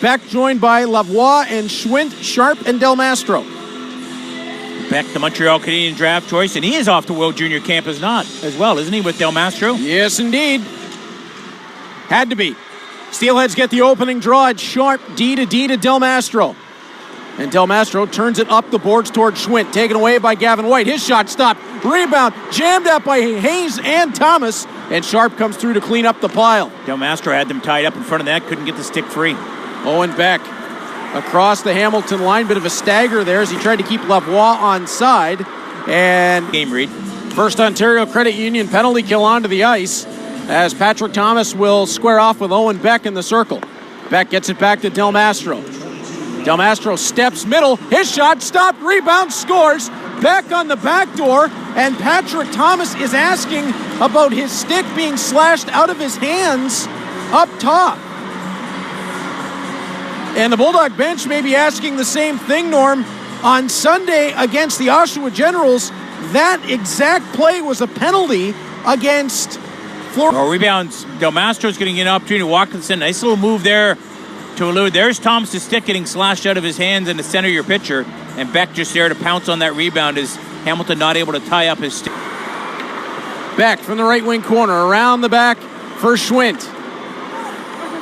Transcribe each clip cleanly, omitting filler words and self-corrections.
Beck joined by Lavoie and Schwint, Sharp, and Del Mastro. Beck, the Montreal Canadian draft choice, and he is off to World Junior Camp as well, isn't he, with Del Mastro? Yes, indeed. Had to be. Steelheads get the opening draw at Sharp, D to Del Mastro. And Del Mastro turns it up the boards toward Schwint, taken away by Gavin White. His shot stopped. Rebound, jammed up by Hayes and Thomas, and Sharp comes through to clean up the pile. Del Mastro had them tied up in front of that, couldn't get the stick free. Owen Beck across the Hamilton line, bit of a stagger there as he tried to keep Lavoie on side. And game read. First Ontario Credit Union penalty kill onto the ice as Patrick Thomas will square off with Owen Beck in the circle. Beck gets it back to Del Mastro. Del Mastro steps middle. His shot stopped. Rebound, scores. Beck on the back door. And Patrick Thomas is asking about his stick being slashed out of his hands up top. And the Bulldog bench may be asking the same thing, Norm. On Sunday against the Oshawa Generals, that exact play was a penalty against Florian. Oh, rebounds. Del Mastro's getting an opportunity to walk in. Nice little move there to elude. There's Thomas' stick getting slashed out of his hands in the center of your picture. And Beck just there to pounce on that rebound as Hamilton not able to tie up his stick. Beck from the right wing corner, around the back for Schwint.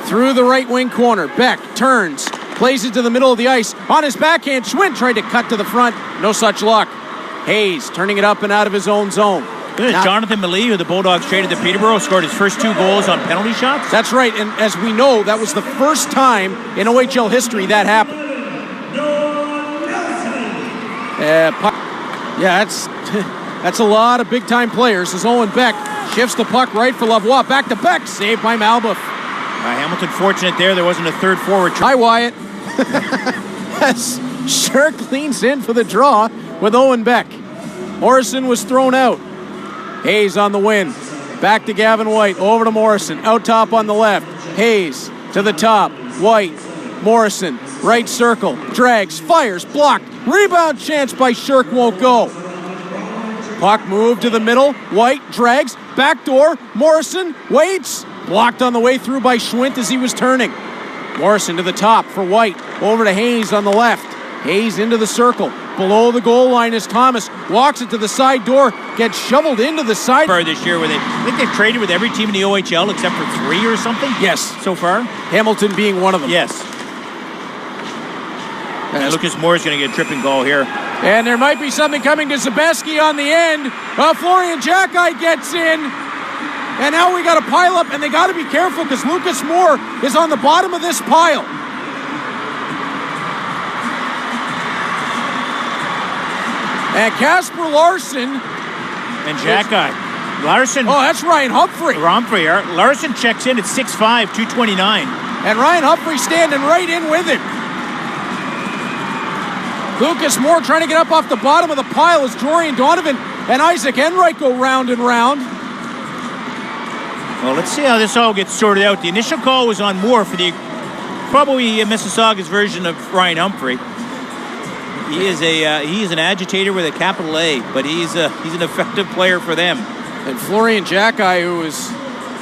Through the right wing corner, Beck turns, plays it to the middle of the ice. On his backhand, Schwint tried to cut to the front. No such luck. Hayes turning it up and out of his own zone. Jonathan Malee, who the Bulldogs traded to Peterborough, scored his first 2 goals on penalty shots. That's right, and as we know, that was the first time in OHL history that happened. That's a lot of big-time players as Owen Beck shifts the puck right for Lavoie. Back to Beck, saved by Malbuff. Hamilton fortunate there wasn't a third forward. Hi, Wyatt. As Sure cleans in for the draw with Owen Beck. Morrison was thrown out. Hayes on the win. Back to Gavin White. Over to Morrison. Out top on the left. Hayes to the top. White. Morrison. Right circle. Drags. Fires. Blocked. Rebound chance by Shirk. Won't go. Puck moved to the middle. White drags. Backdoor. Morrison waits. Blocked on the way through by Schwint as he was turning. Morrison to the top for White. Over to Hayes on the left. Hayes into the circle. Below the goal line as Thomas walks it to the side door. Gets shoveled into the side. This year, where I think they've traded with every team in the OHL except for 3 or something. Yes. So far. Hamilton being one of them. Yes. And Lucas Moore is going to get a tripping goal here. And there might be something coming to Zabeski on the end. Florian Xhekaj gets in. And now we got a pile up, and they got to be careful because Lucas Moore is on the bottom of this pile. And Casper Larson. And Xhekaj. Larson. Oh, that's Ryan Humphrey. Larson checks in at 6'5", 229. And Ryan Humphrey standing right in with him. Lucas Moore trying to get up off the bottom of the pile as Jorian Donovan and Isaac Enright go round and round. Well, let's see how this all gets sorted out. The initial call was on Moore for the probably Mississauga's version of Ryan Humphrey. He is an agitator with a capital A, but he's an effective player for them. And Florian Xhekaj, who was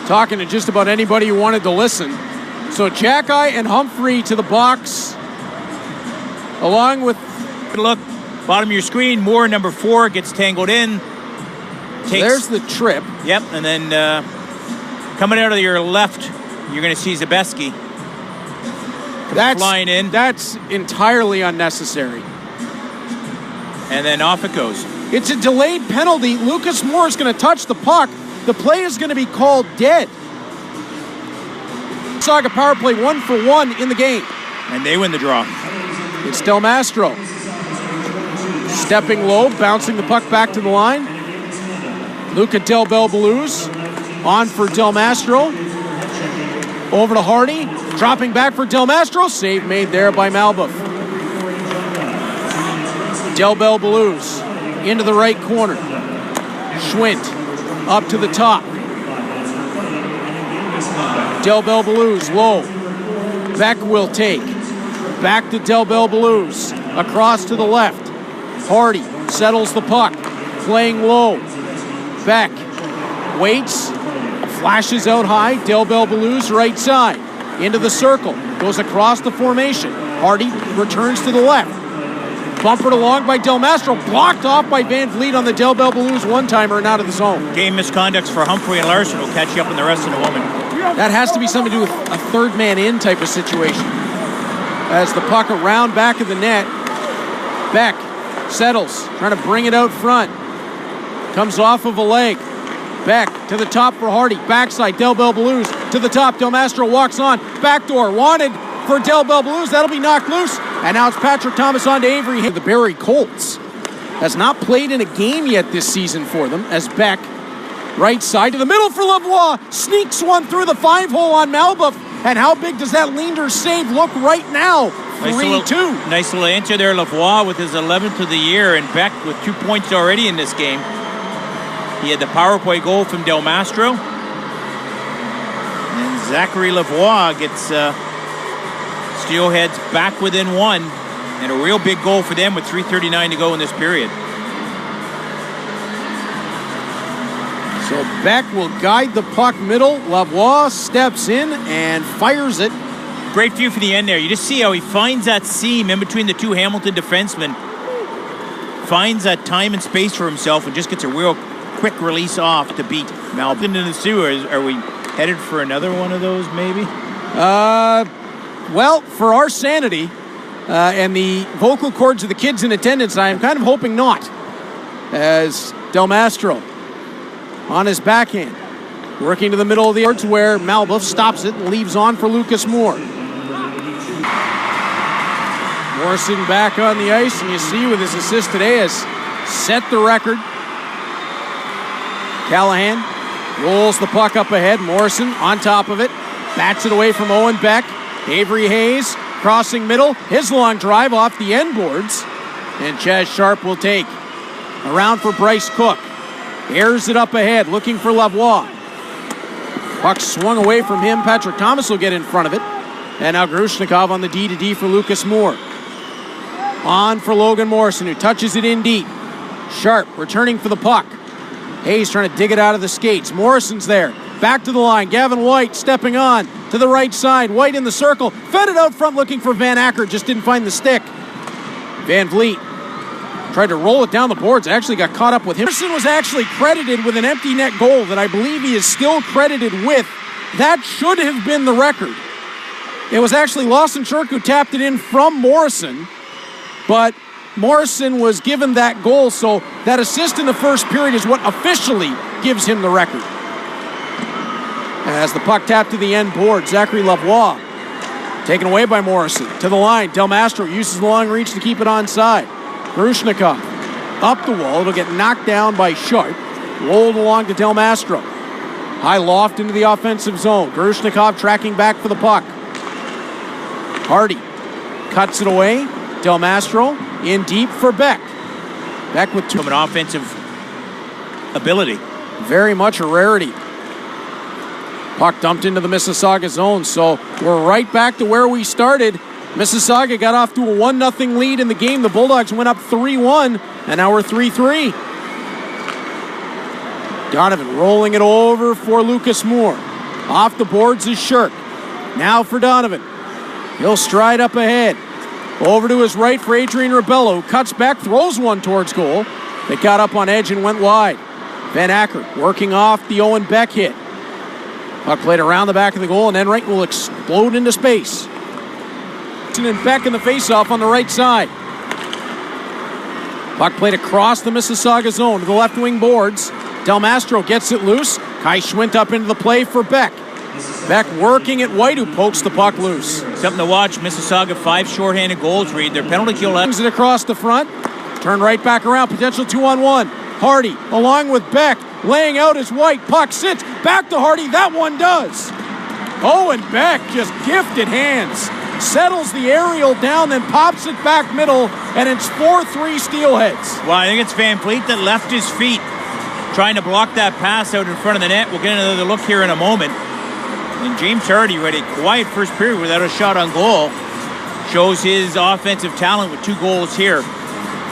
talking to just about anybody who wanted to listen. So Xhekaj and Humphrey to the box, along with. Look, bottom of your screen. Moore, number 4, gets tangled in. There's the trip. Yep, and then coming out of your left, you're going to see Zabeski flying in. That's entirely unnecessary. And then off it goes. It's a delayed penalty. Lucas Moore is going to touch the puck. The play is going to be called dead. Mississauga power play 1-for-1 in the game. And they win the draw. It's Del Mastro. Stepping low, bouncing the puck back to the line. Luca Del Belbeluz on for Del Mastro. Over to Hardy. Dropping back for Del Mastro. Save made there by Malbuff. Del Belbeluz into the right corner. Schwint up to the top. Del Belbeluz low. Beck will take. Back to Del Belbeluz. Across to the left. Hardy settles the puck. Playing low. Beck waits. Flashes out high. Del Belbeluz right side. into the circle, goes across the formation. Hardy returns to the left. Bumpered along by Del Mastro, blocked off by Van Vliet on the Del Bell Blues one-timer and out of the zone. Game misconducts for Humphrey and Larson will catch you up in the rest in a moment. That has to be something to do with a third man in type of situation. As the puck around back of the net, Beck settles, trying to bring it out front. Comes off of a leg. Beck to the top for Hardy. Backside, Del Bell Blues to the top. Del Mastro walks on. Backdoor wanted for Del Bell Blues. That'll be knocked loose. And now it's Patrick Thomas on to Avery. The Barrie Colts has not played in a game yet this season for them, as Beck, right side to the middle for Lavoie, sneaks one through the 5-hole on Malbuff. And how big does that Leander save look right now? 3-2. Nice little answer there, Lavoie with his 11th of the year, and Beck with 2 points already in this game. He had the power play goal from Del Mastro. And Zachary Lavoie gets Steelheads back within one. And a real big goal for them with 3:39 to go in this period. So Beck will guide the puck middle. Lavoie steps in and fires it. Great view for the end there. You just see how he finds that seam in between the two Hamilton defensemen. Finds that time and space for himself and just gets a real quick release off to beat Malbuff. In the sewers, are we headed for another one of those maybe? Well, for our sanity and the vocal cords of the kids in attendance, I am kind of hoping not. As Del Mastro on his backhand, working to the middle of the yards where Malbuff stops it and leaves on for Lucas Moore. Morrison back on the ice, and you see with his assist today has set the record. Callahan rolls the puck up ahead. Morrison on top of it, bats it away from Owen Beck. Avery Hayes crossing middle, his long drive off the end boards, and Chaz Sharp will take. Around for Bryce Cook. Airs it up ahead, looking for Lavoie. Puck swung away from him. Patrick Thomas will get in front of it. And now Grushnikov on the D-to-D for Lucas Moore. On for Logan Morrison, who touches it in deep. Sharp returning for the puck. Hayes trying to dig it out of the skates. Morrison's there. Back to the line. Gavin White stepping on to the right side. White in the circle. Fed it out front looking for Van Acker. Just didn't find the stick. Van Vliet tried to roll it down the boards. Actually got caught up with him. Morrison was actually credited with an empty net goal that I believe he is still credited with. That should have been the record. It was actually Lawson Shirk who tapped it in from Morrison. But Morrison was given that goal, so that assist in the first period is what officially gives him the record. As the puck tapped to the end board, Zachary Lavoie taken away by Morrison. To the line, Del Mastro uses the long reach to keep it onside. Grushnikov up the wall. It'll get knocked down by Sharp. Rolled along to Del Mastro. High loft into the offensive zone. Grushnikov tracking back for the puck. Hardy cuts it away. Del Mastro in deep for Beck. Beck with two. From an offensive ability. Very much a rarity. Puck dumped into the Mississauga zone, so we're right back to where we started. Mississauga got off to a 1-0 lead in the game. The Bulldogs went up 3-1, and now we're 3-3. Donovan rolling it over for Lucas Moore. Off the boards is Shirk. Now for Donovan. He'll stride up ahead. Over to his right for Adrian Rebello. Cuts back, throws one towards goal. It got up on edge and went wide. Van Acker working off the Owen Beck hit. Puck played around the back of the goal, and Enright will explode into space. And Beck in the faceoff on the right side. Puck played across the Mississauga zone to the left wing boards. Del Mastro gets it loose. Kai Schwint up into the play for Beck. Beck working at White, who pokes the puck loose. Something to watch. Mississauga 5 shorthanded goals read. Their penalty kill brings it across the front. Turn right back around. Potential 2-on-1. Hardy along with Beck. Laying out his White. Puck sits. Back to Hardy. That one does. Owen Beck just gifted hands. Settles the aerial down, then pops it back middle, and it's 4-3 Steelheads. Well, I think it's Van Vliet that left his feet trying to block that pass out in front of the net. We'll get another look here in a moment. And James Hardy had a quiet first period without a shot on goal. Shows his offensive talent with 2 goals here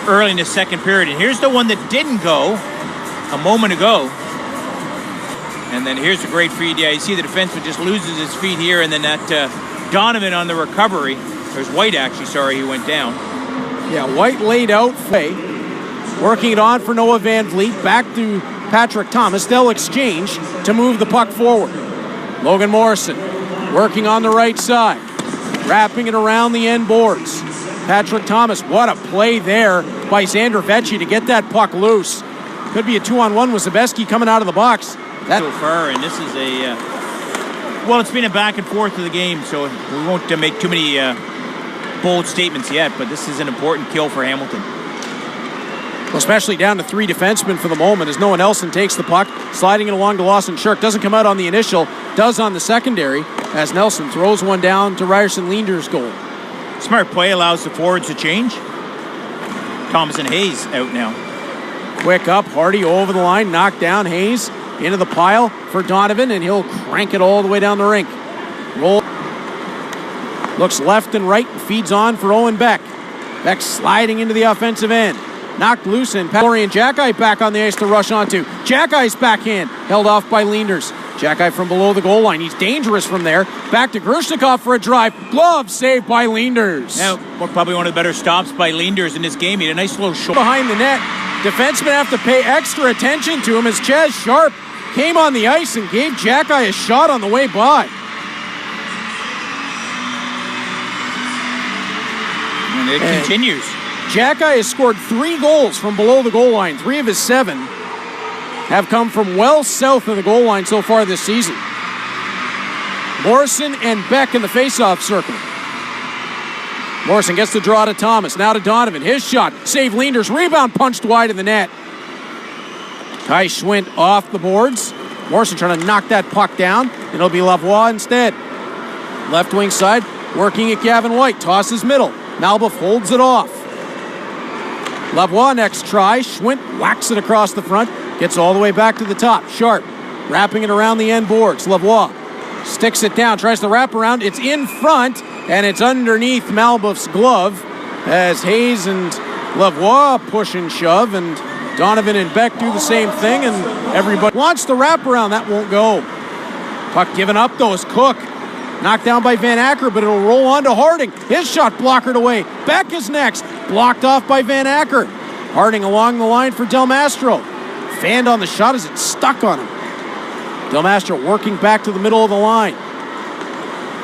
early in the second period. And here's the one that didn't go a moment ago. And then here's a great feed. Yeah, you see the defenseman just loses his feet here, and then that Donovan on the recovery. There's White, actually. Sorry, he went down. Yeah, White laid out. Working it on for Noah Van Vliet. Back to Patrick Thomas. They'll exchange to move the puck forward. Logan Morrison working on the right side. Wrapping it around the end boards. Patrick Thomas, what a play there by Xander Vecchi to get that puck loose. Could be a 2-on-1 with Zabeski coming out of the box. So far, and this is a... well, it's been a back and forth of the game, so we won't make too many bold statements yet, but this is an important kill for Hamilton. Well, especially down to 3 defensemen for the moment as Noah Nelson takes the puck, sliding it along to Lawson Shirk. Doesn't come out on the initial, does on the secondary, as Nelson throws one down to Ryerson Leinder's goal. Smart play allows the forwards to change. Thomas and Hayes out now. Quick up, Hardy over the line, knocked down Hayes into the pile for Donovan, and he'll crank it all the way down the rink. Roll. Looks left and right, feeds on for Owen Beck. Beck sliding into the offensive end. Knocked loose, and Florian Xhekaj back on the ice to rush onto. Xhekaj's backhand held off by Leenders. Xhekaj from below the goal line. He's dangerous from there. Back to Grushnikov for a drive. Glove saved by Leenders. Now, probably one of the better stops by Leenders in this game. He had a nice little shot behind the net. Defensemen have to pay extra attention to him as Chaz Sharp came on the ice and gave Xhekaj a shot on the way by. And it continues. Xhekaj has scored 3 goals from below the goal line. 3 of his 7 have come from well south of the goal line so far this season. Morrison and Beck in the face-off circle. Morrison gets the draw to Thomas. Now to Donovan. His shot. Save Leenders. Rebound punched wide of the net. Kai Schwint off the boards. Morrison trying to knock that puck down. It'll be Lavoie instead. Left wing side. Working at Gavin White. Tosses middle. Malbuff holds it off. Lavoie next try. Schwint whacks it across the front. Gets all the way back to the top. Sharp wrapping it around the end boards. Lavoie sticks it down. Tries to wrap around. It's in front. And it's underneath Malbuff's glove as Hayes and Lavoie push and shove. And Donovan and Beck do the same thing. And everybody wants the wraparound. That won't go. Puck given up though is Cook. Knocked down by Van Acker, but it'll roll on to Harding. His shot blockered away. Beck is next. Blocked off by Van Acker. Harding along the line for Del Mastro. Fanned on the shot as it stuck on him. Del Mastro working back to the middle of the line.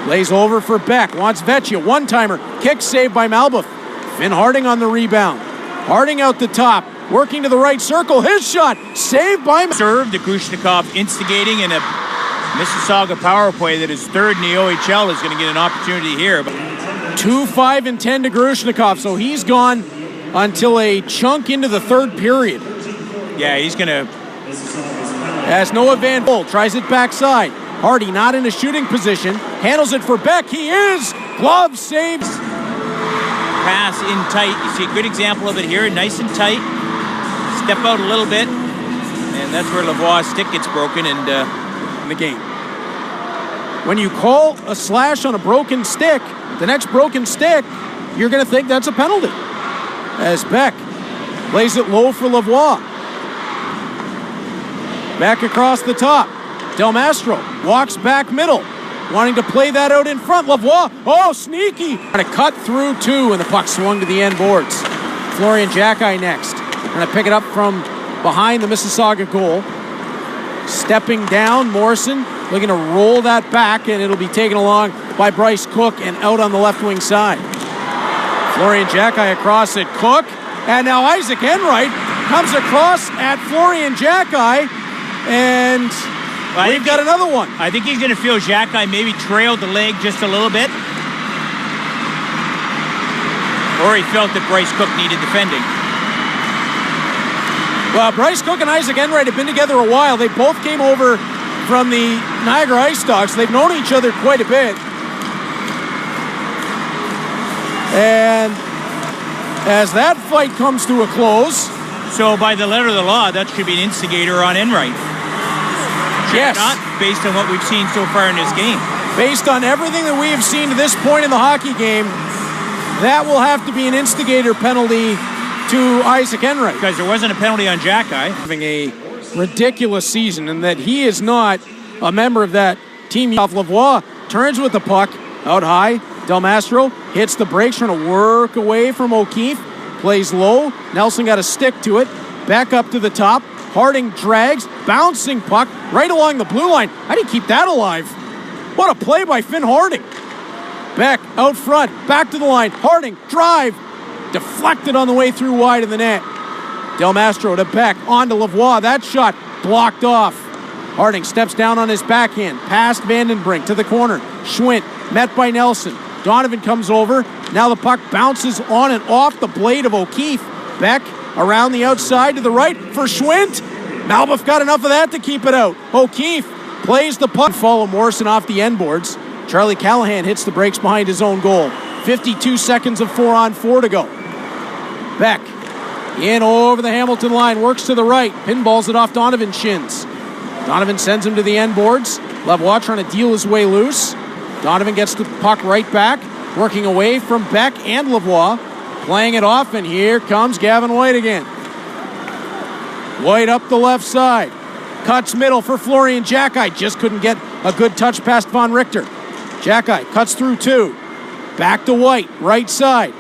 Lays over for Beck. Wants Vecchia. One-timer. Kick saved by Malbuff. Finn Harding on the rebound. Harding out the top. Working to the right circle. His shot. Saved by... Serve the Grushnikov instigating in a Mississauga power play that is 3rd in the OHL is going to get an opportunity here. 2-5-10 to Grushnikov. So he's gone until a chunk into the 3rd period. Yeah, he's going to... As Noah Van Bolt tries it backside. Hardy not in a shooting position. Handles it for Beck. He is. Glove saves. Pass in tight. You see a good example of it here. Nice and tight. Step out a little bit. And that's where Lavoie's stick gets broken and in the game. When you call a slash on a broken stick, the next broken stick, you're going to think that's a penalty. As Beck lays it low for Lavoie. Back across the top. Del Mastro walks back middle, wanting to play that out in front. Lavoie, oh, sneaky. Trying to cut through 2, and the puck swung to the end boards. Florian Xhekaj next. Trying to pick it up from behind the Mississauga goal. Stepping down, Morrison looking to roll that back, and it'll be taken along by Bryce Cook and out on the left wing side. Florian Xhekaj across at Cook, and now Isaac Enright comes across at Florian Xhekaj, and we've got another one. I think he's going to feel Xhekaj maybe trailed the leg just a little bit. Or he felt that Bryce Cook needed defending. Well, Bryce Cook and Isaac Enright have been together a while. They both came over from the Niagara Ice Dogs. They've known each other quite a bit. And as that fight comes to a close... So by the letter of the law, that should be an instigator on Enright. Yes. Not based on what we've seen so far in this game. Based on everything that we have seen to this point in the hockey game, that will have to be an instigator penalty to Isaac Enright. Because there wasn't a penalty on Xhekaj. Having a ridiculous season and that he is not a member of that team. Lavoie turns with the puck out high. Del Mastro hits the brakes, trying to work away from O'Keefe. Plays low. Nelson got a stick to it. Back up to the top. Harding drags. Bouncing puck right along the blue line. How do you keep that alive? What a play by Finn Harding. Beck out front. Back to the line. Harding drive. Deflected on the way through wide of the net. Del Mastro to Beck. On to Lavoie. That shot blocked off. Harding steps down on his backhand. Past Vandenbrink to the corner. Schwint met by Nelson. Donovan comes over. Now the puck bounces on and off the blade of O'Keefe. Beck around the outside to the right for Schwint. Malbuff got enough of that to keep it out. O'Keefe plays the puck. Follow Morrison off the end boards. Charlie Callahan hits the brakes behind his own goal. 52 seconds of 4-on-4 to go. Beck in over the Hamilton line. Works to the right. Pinballs it off Donovan's shins. Donovan sends him to the end boards. Lavoie trying to deal his way loose. Donovan gets the puck right back, working away from Beck and Lavoie, playing it off, and here comes Gavin White again. White up the left side, cuts middle for Florian Xhekaj, just couldn't get a good touch past Von Richter. Xhekaj cuts through two, back to White, right side.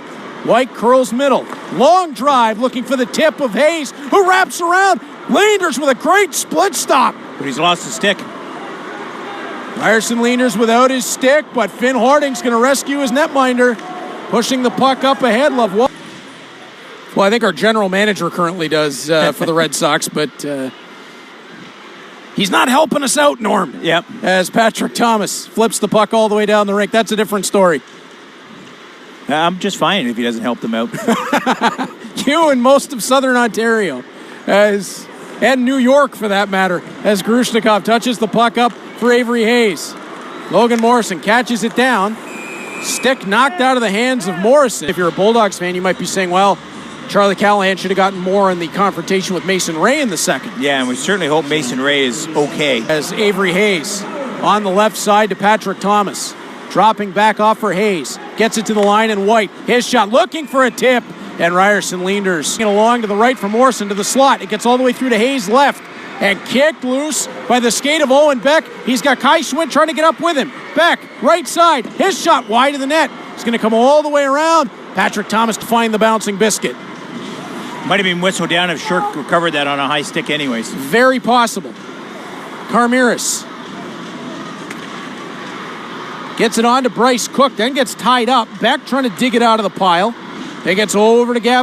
White curls middle, long drive looking for the tip of Hayes, who wraps around. Leanders with a great split stop. But he's lost his stick. Ryerson Leanders without his stick, but Finn Harding's going to rescue his netminder. Pushing the puck up ahead. Lavoie. Well, I think our general manager currently does for the Red Sox, but he's not helping us out, Norm. Yep. As Patrick Thomas flips the puck all the way down the rink. That's a different story. I'm just fine if he doesn't help them out. You and most of Southern Ontario, and New York for that matter, as Grushnikov touches the puck up for Avery Hayes. Logan Morrison catches it down. Stick knocked out of the hands of Morrison. If you're a Bulldogs fan, you might be saying, well, Charlie Callahan should have gotten more in the confrontation with Mason Ray in the second. Yeah, and we certainly hope Mason Ray is okay. As Avery Hayes on the left side to Patrick Thomas. Dropping back off for Hayes. Gets it to the line and White. His shot looking for a tip. And Ryerson Leanders along to the right for Morrison to the slot. It gets all the way through to Hayes left. And kicked loose by the skate of Owen Beck. He's got Kai Schwint trying to get up with him. Beck, right side. His shot wide of the net. It's going to come all the way around. Patrick Thomas to find the bouncing biscuit. Might have been whistled down if Shirk recovered that on a high stick anyways. Very possible. Karmiris gets it on to Bryce Cook, then gets tied up. Beck trying to dig it out of the pile. Then gets over to Gavin.